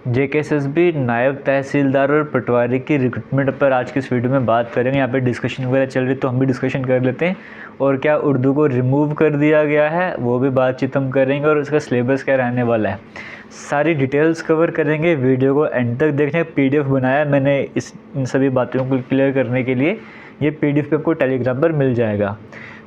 JKSSB नायब तहसीलदार और पटवारी की रिक्रूटमेंट पर आज की इस वीडियो में बात करेंगे। यहाँ पे डिस्कशन वगैरह चल रही तो हम भी डिस्कशन कर लेते हैं। और क्या उर्दू को रिमूव कर दिया गया है वो भी बातचीत हम करेंगे, और उसका सिलेबस क्या रहने वाला है सारी डिटेल्स कवर करेंगे। वीडियो को एंड तक देखने, पीडीएफ बनाया मैंने इन सभी बातों को क्लियर करने के लिए। ये पीडीएफ पे आपको टेलीग्राम पर मिल जाएगा।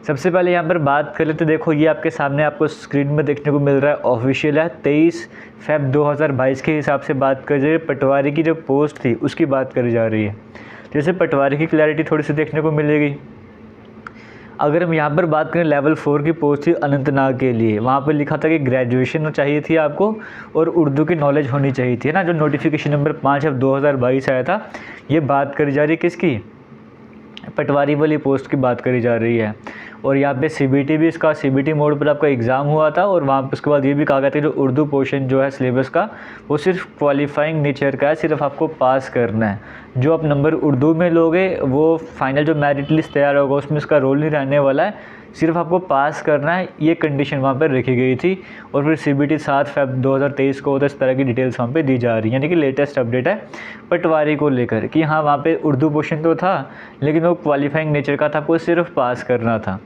सबसे पहले यहाँ पर बात कर लेते, देखो ये आपके सामने आपको स्क्रीन में देखने को मिल रहा है, ऑफिशियल है 23 फ़रवरी 2022 के हिसाब से बात कर रही है। पटवारी की जो पोस्ट थी उसकी बात करी जा रही है। जैसे पटवारी की क्लैरिटी थोड़ी सी देखने को मिलेगी। अगर हम यहाँ पर बात करें, लेवल 4 की पोस्ट थी अनंतनाग के लिए। वहाँ पर लिखा था कि ग्रेजुएशन चाहिए थी आपको और उर्दू की नॉलेज होनी चाहिए थी, है ना। जो नोटिफिकेशन नंबर 5/2022 आया था, ये बात करी जा रही है किसकी, पटवारी वाली पोस्ट की बात करी जा रही है। और यहाँ पे सीबीटी भी, इसका सीबीटी मोड पर आपका एग्ज़ाम हुआ था। और वहाँ पर उसके बाद ये भी कहा गया था जो उर्दू पोर्शन जो है सिलेबस का, वो सिर्फ क्वालिफाइंग नेचर का है, सिर्फ आपको पास करना है। जो आप नंबर उर्दू में लोगे वो फाइनल जो मेरिट लिस्ट तैयार होगा उसमें इसका रोल नहीं रहने वाला है, सिर्फ आपको पास करना है, ये कंडीशन वहाँ पर रखी गई थी। और फिर सीबीटी 7 फ़रवरी 2023 को, तो इस तरह की डिटेल्स वहाँ पे दी जा रही है, यानी कि लेटेस्ट अपडेट है पटवारी को लेकर कि हाँ वहाँ पे उर्दू पोर्शन तो था लेकिन वो क्वालिफाइंग नेचर का था, आपको सिर्फ पास करना था।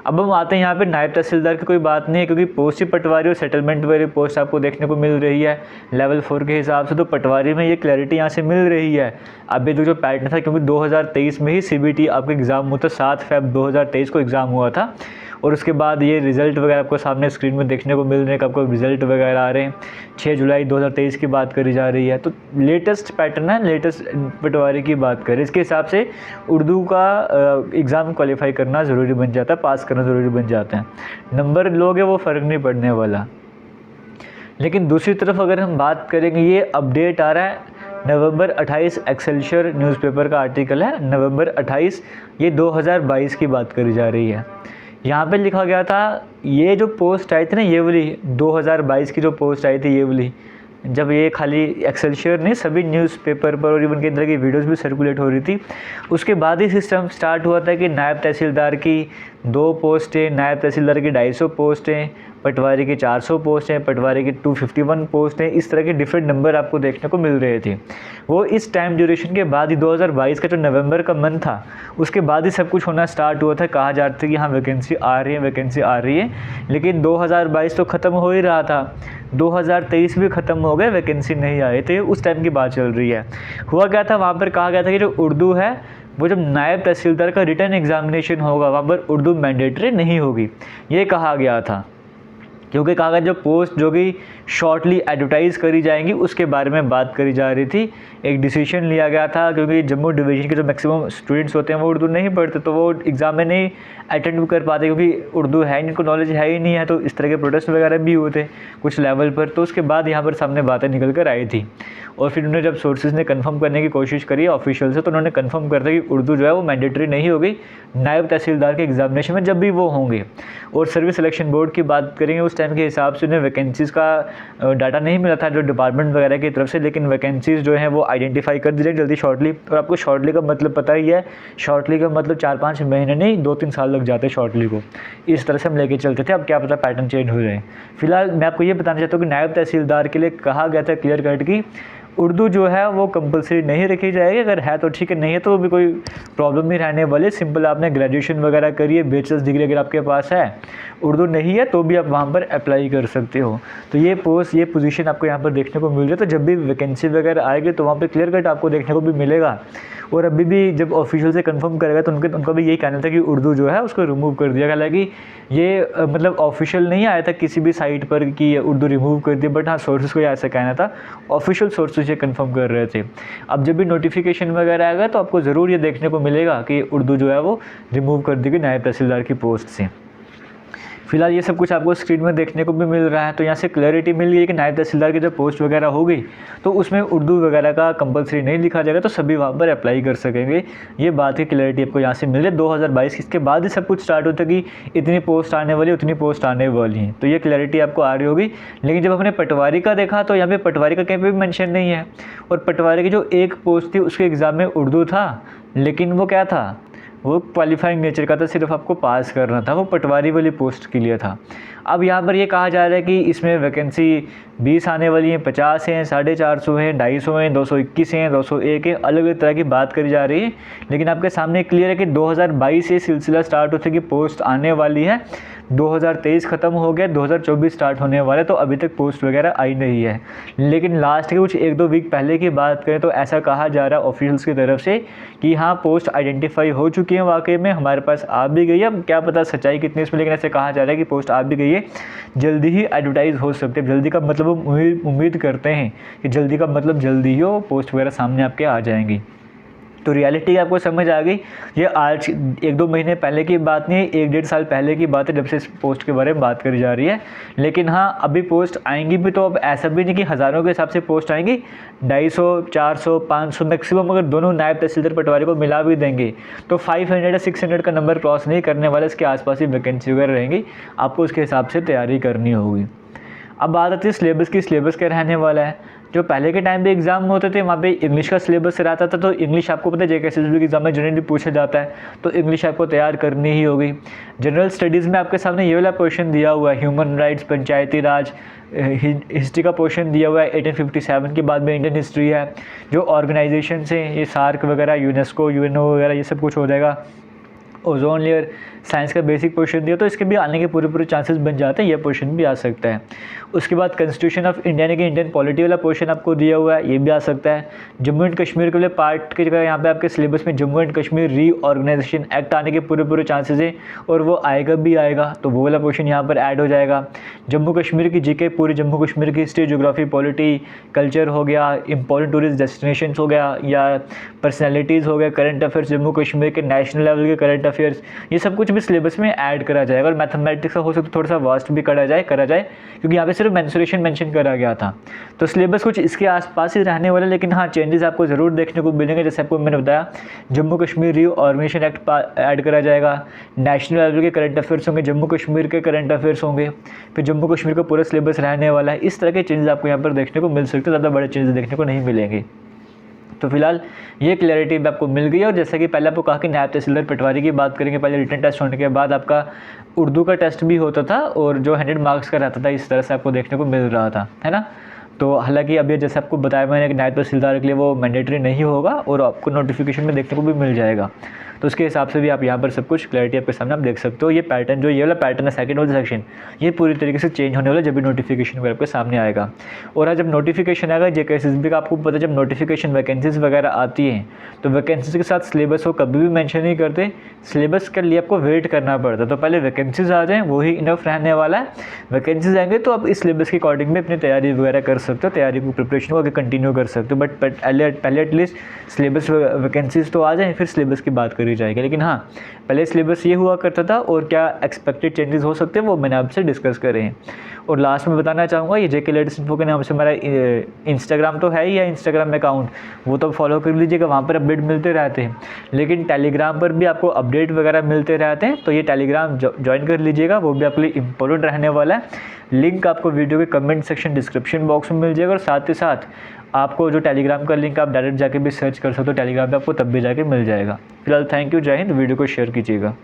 अब हम आते हैं यहाँ पे नायब तहसीलदार की कोई बात नहीं है, क्योंकि पोस्ट ही पटवारी और सेटलमेंट वाली पोस्ट आपको देखने को मिल रही है लेवल 4 के हिसाब से। तो पटवारी में ये क्लैरिटी यहाँ से मिल रही है। अभी तो जो पैटर्न था, क्योंकि 2023 में ही सीबीटी आपका एग्ज़ाम हुआ था, 7 फ़रवरी 2023 को एग्ज़ाम हुआ था। और उसके बाद ये रिज़ल्ट वगैरह आपको सामने स्क्रीन में देखने को मिल रहे हैं कि आपको रिज़ल्ट वगैरह आ रहे हैं। 6 जुलाई 2023 की बात करी जा रही है, तो लेटेस्ट पैटर्न है, लेटेस्ट पटवारी की बात करें। इसके हिसाब से उर्दू का एग्ज़ाम क्वालिफाई करना ज़रूरी बन जाता है, पास करना ज़रूरी बन जाता है। नंबर लोगे वो फ़र्क नहीं पड़ने वाला। लेकिन दूसरी तरफ अगर हम बात करेंगे, ये अपडेट आ रहा है नवंबर 28, एक्सेलशियर न्यूज़पेपर का आर्टिकल है, नवंबर 28, ये 2022 की बात करी जा रही है। यहाँ पे लिखा गया था, ये जो पोस्ट आई थी ना, ये वाली 2022 की जो पोस्ट आई थी, ये वाली, जब ये खाली एक्सेलशियर नहीं सभी न्यूज़पेपर पर और इवन के अंदर की वीडियोस भी सर्कुलेट हो रही थी, उसके बाद ही सिस्टम स्टार्ट हुआ था कि नायब तहसीलदार की 2 पोस्टें, नायब तहसीलदार की 250 पोस्टें, पटवारी की 400 पोस्टें, पटवारी की 251 पोस्टें, इस तरह के डिफरेंट नंबर आपको देखने को मिल रहे थे। वो इस टाइम ड्यूरेशन के बाद ही 2022 का जो नवंबर का मंथ था उसके बाद ही सब कुछ होना स्टार्ट हुआ था। कहा जा रहा था कि हाँ वैकेंसी आ रही है, वैकेंसी आ रही है। लेकिन 2022 तो ख़त्म हो ही रहा था, 2023 भी ख़त्म हो गए, वैकेंसी नहीं आई। तो ये उस टाइम की बात चल रही है। हुआ क्या था, वहाँ पर कहा गया था कि जो उर्दू है वो जब नायब तहसीलदार का रिटर्न एग्जामिनेशन होगा वहाँ पर उर्दू मैंडेटरी नहीं होगी, ये कहा गया था। क्योंकि कहा गया जो पोस्ट जो कि शॉर्टली एडवर्टाइज़ करी जाएंगी उसके बारे में बात करी जा रही थी। एक डिसीजन लिया गया था, क्योंकि जम्मू डिवीज़न के जो मैक्सिमम स्टूडेंट्स होते हैं वो उर्दू नहीं पढ़ते, तो वो एग्ज़ाम में नहीं अटेंड कर पाते, क्योंकि उर्दू है इनको नॉलेज है ही नहीं है। तो इस तरह के प्रोटेस्ट वगैरह भी हुए थे कुछ लेवल पर। तो उसके बाद यहाँ पर सामने बातें निकल कर आई थी। और फिर उन्होंने जब सोर्सेज ने कंफर्म करने की कोशिश करी ऑफिशियल से, तो उन्होंने कंफर्म कर दिया कि उर्दू जो है वो मैंडेटरी नहीं होगी नायब तहसीलदार के एग्जामिनेशन में जब भी वो होंगे। और सर्विस सिलेक्शन बोर्ड की बात करेंगे, उस टाइम के हिसाब से उन्हें वैकेंसीज़ का डाटा नहीं मिला था जो डिपार्टमेंट वगैरह की तरफ से, लेकिन वैकेंसीज़ जो हैं वो आइडेंटिफाई कर दी जाए जल्दी शॉर्टली। और आपको शॉर्टली का मतलब पता ही है, शॉर्टली का मतलब 4-5 महीने नहीं 2-3 साल लग जाते हैं शॉर्टली को। इस तरह से हम लेके चलते थे, अब क्या पता पैटर्न चेंज हो जाए। फिलहाल मैं आपको ये बताना चाहता हूँ कि नायब तहसीलदार के लिए कहा गया था क्लियर कट की उर्दू जो है वो कंपलसरी नहीं रखी जाएगी। अगर है तो ठीक है, नहीं है तो भी कोई प्रॉब्लम नहीं रहने वाली। सिंपल आपने ग्रेजुएशन वगैरह करिए, बैचलर्स डिग्री अगर आपके पास है, उर्दू नहीं है तो भी आप वहाँ पर अप्लाई कर सकते हो। तो ये पोस्ट, ये पोजीशन आपको यहाँ पर देखने को मिल रही है। तो जब भी वैकेंसी वगैरह आएगी तो वहाँ पर क्लियर कट आपको देखने को भी मिलेगा। और अभी भी जब ऑफिशियल से कंफर्म करेगा तो उनका भी यही कहना था कि उर्दू जो है उसको रिमूव कर दिया। हालांकि ये मतलब ऑफिशियल नहीं आया था किसी भी साइट पर कि उर्दू रिमूव कर दी, बट हाँ सोर्सेज को ऐसा कहना था, ऑफिशियल सोर्सेज ये कंफर्म कर रहे थे। अब जब भी नोटिफिकेशन वगैरह आएगा तो आपको ज़रूर ये देखने को मिलेगा कि उर्दू जो है वो रिमूव कर दी गई नायब तहसीलदार की पोस्ट से। फिलहाल ये सब कुछ आपको स्क्रीन में देखने को भी मिल रहा है। तो यहाँ से क्लैरिटी मिल गई कि नायब तहसीलदार की जब पोस्ट वगैरह होगी तो उसमें उर्दू वगैरह का कंपलसरी नहीं लिखा जाएगा, तो सभी वहाँ पर अप्लाई कर सकेंगे। ये बात की क्लैरिटी आपको यहाँ से मिल रही है। 2022 इसके बाद ही सब कुछ स्टार्ट होता है कि इतनी पोस्ट आने वाली, उतनी पोस्ट आने वाली हैं, तो ये क्लैरिटी आपको आ रही होगी। लेकिन जब हमने पटवारी का देखा तो यहाँ पे पटवारी का कहीं पर भी मेंशन नहीं है। और पटवारी की जो एक पोस्ट थी उसके एग्ज़ाम में उर्दू था, लेकिन वो क्या था, वो क्वालिफाइंग नेचर का था, सिर्फ आपको पास करना था, वो पटवारी वाली पोस्ट के लिए था। अब यहाँ पर ये कहा जा रहा है कि इसमें वैकेंसी 20 आने वाली हैं, 50 हैं, 450 हैं, 250 हैं, 221 हैं, 201 हैं, अलग अलग तरह की बात करी जा रही है। लेकिन आपके सामने क्लियर है कि 2022 से सिलसिला स्टार्ट होते कि पोस्ट आने वाली है। 2023 ख़त्म हो गया, 2024 स्टार्ट होने वाला है, तो अभी तक पोस्ट वगैरह आई नहीं है। लेकिन लास्ट के कुछ 1-2 वीक पहले की बात करें तो ऐसा कहा जा रहा है ऑफिशियल्स की तरफ से कि हाँ पोस्ट आइडेंटिफाई हो चुकी है, वाकई में हमारे पास आ भी गई है। अब क्या पता सच्चाई कितनी इसमें, लेकिन ऐसे कहा जा रहा है कि पोस्ट आ भी गई है, जल्दी ही एडवर्टाइज़ हो सकते हैं। जल्दी का मतलब उम्मीद करते हैं कि जल्दी का मतलब जल्दी ही हो, पोस्ट वगैरह सामने आपके आ जाएंगी। तो रियलिटी आपको समझ आ गई। ये आज 1-2 महीने पहले की बात नहीं है, 1-1.5 साल पहले की बात है जब से इस पोस्ट के बारे में बात करी जा रही है। लेकिन हाँ अभी पोस्ट आएंगी भी, तो अब ऐसा भी नहीं कि हज़ारों के हिसाब से पोस्ट आएंगी, 250, 400, 500 मैक्सिमम अगर दोनों नायब तहसीलदार पटवारी को मिला भी देंगे तो 500 या 600 का नंबर क्रॉस नहीं करने वाला। इसके आसपास ही वैकेंसी वगैरह रहेंगी, आपको उसके हिसाब से तैयारी करनी होगी। अब बात आती है सिलेबस की। सिलेबस क्या रहने वाला है? जो पहले के टाइम पे एग्ज़ाम होते थे वहाँ पे इंग्लिश का सिलेबस रहता था, तो इंग्लिश आपको पता है जेकेएसएसबी के एग्ज़ाम में जनरली पूछा जाता है, तो इंग्लिश आपको तैयार करनी ही होगी। जनरल स्टडीज़ में आपके सामने ये वाला पोर्शन दिया हुआ है, ह्यूमन राइट्स, पंचायती राज, हिस्ट्री का पोर्शन दिया हुआ है। 1857 के बाद में इंडियन हिस्ट्री है। जो ऑर्गेनाइजेशन हैं ये सार्क वगैरह, यूनेस्को, यूएनओ वगैरह, ये सब कुछ हो जाएगा। ओजोन लेयर, साइंस का बेसिक पोर्शन दिया, तो इसके भी आने के पूरे चांसेस बन जाते हैं, ये पोर्शन भी आ सकता है। उसके बाद कॉन्स्टिट्यूशन ऑफ इंडिया यानी कि इंडियन पॉलिटी वाला पोर्शन आपको दिया हुआ है, ये भी आ सकता है। जम्मू एंड कश्मीर के लिए पार्ट की जगह यहाँ पे आपके सिलेबस में Jammu and Kashmir Reorganisation Act आने के पूरे चांसेस हैं, और वो आएगा भी आएगा, तो वो वाला पोर्शन यहाँ पर ऐड हो जाएगा। जम्मू कश्मीर की जीके, पूरी जम्मू कश्मीर की हिस्ट्री, ज्योग्राफी, पॉलिटी, कल्चर हो गया, इंपॉर्टेंट टूरिस्ट डेस्टिनेशन हो गया, या पर्सनैलिटीज़ हो गया, करंट अफेयर्स जम्मू कश्मीर के, नेशनल लेवल के करंट अफेयर्स, ये सब कुछ भी सिलेबस में ऐड करा जाएगा। और मैथमेटिक्स का हो सकता है थोड़ा सा वास्ट भी करा जाए क्योंकि यहाँ पे सिर्फ मेंसुरेशन मेंशन करा गया था। तो सिलेबस कुछ इसके आसपास ही रहने वाला है, लेकिन हाँ चेंजेस आपको ज़रूर देखने को मिलेंगे। जैसे आपको मैंने बताया, Jammu Kashmir Reorganisation Act add करा जाएगा, नेशनल लेवल के करंट अफेयर्स होंगे, जम्मू कश्मीर के करंट अफेयर्स होंगे, फिर जम्मू कश्मीर का पूरा सिलेबस रहने वाला है। इस तरह के चेंजेस आपको यहाँ पर देखने को मिल सकते हैं, ज़्यादा बड़े चेंजेस देखने को नहीं मिलेंगे। तो फिलहाल ये क्लैरिटी भी आपको मिल गई है। और जैसे कि पहले आपको कहा कि नायब तहसीलदार पटवारी की बात करेंगे, पहले रिटन टेस्ट होने के बाद आपका उर्दू का टेस्ट भी होता था, और जो 100 मार्क्स का रहता था, इस तरह से आपको देखने को मिल रहा था, है ना। तो हालांकि अब ये जैसे आपको बताया मैंने कि नायब तहसीलदार के लिए वो मैंडेटरी नहीं होगा, और आपको नोटिफिकेशन में देखने को भी मिल जाएगा। तो उसके हिसाब से भी आप यहाँ पर सब कुछ क्लैरिटी आपके सामने आप देख सकते हो। ये पैटर्न, जो ये वाला पैटर्न है सेकंड वाला सेक्शन, ये पूरी तरीके से चेंज होने वाला जब भी नोटिफिकेशन वगैरह आपके सामने आएगा। और जब नोटिफिकेशन आएगा जेकेएसएसबी का, आपको पता है जब नोटिफिकेशन वैकेंसीज वगैरह आती हैं तो वैकेंसीज के साथ सिलेबस को कभी भी मेंशन नहीं करते, सिलेबस के लिए आपको वेट करना पड़ता है। तो पहले वैकेंसीज आ जाएँ, वही इनफ रहने वाला है। वैकेंसीज आएंगे तो आप इस सिलेबस के अकॉर्डिंग में अपनी तैयारी वगैरह कर सकते हो, तैयारी को, प्रिपरेशन को आगे कंटिन्यू कर सकते हो। बट पहले एटलीस्ट सिलेबस वैकेंसीज तो आ जाए, फिर सिलेबस की बात करी जाएगी। लेकिन हाँ पहले सिलेबस ये हुआ करता था, और क्या एक्सपेक्टेड चेंजेस हो सकते हैं वो मैंने आपसे डिस्कस करे हैं। और लास्ट में बताना चाहूँगा, ये जेके लेटेस्ट इन्फो के नाम से हमारा इंस्टाग्राम तो है ही है, इंस्टाग्राम अकाउंट, वो तो फॉलो कर लीजिएगा, वहाँ पर अपडेट मिलते रहते हैं। लेकिन टेलीग्राम पर भी आपको अपडेट वगैरह मिलते रहते हैं, तो ये टेलीग्राम ज्वाइन कर लीजिएगा, वो भी आपके लिए इंपॉर्टेंट रहने वाला है। लिंक आपको वीडियो के कमेंट सेक्शन डिस्क्रिप्शन बॉक्स में मिल जाएगा, और साथ ही साथ आपको जो टेलीग्राम का लिंक आप डायरेक्ट जाके भी सर्च कर सकते हो टेलीग्राम पे, आपको तब भी जाके मिल जाएगा। फिलहाल थैंक यू, जय हिंद। वीडियो को शेयर कीजिएगा।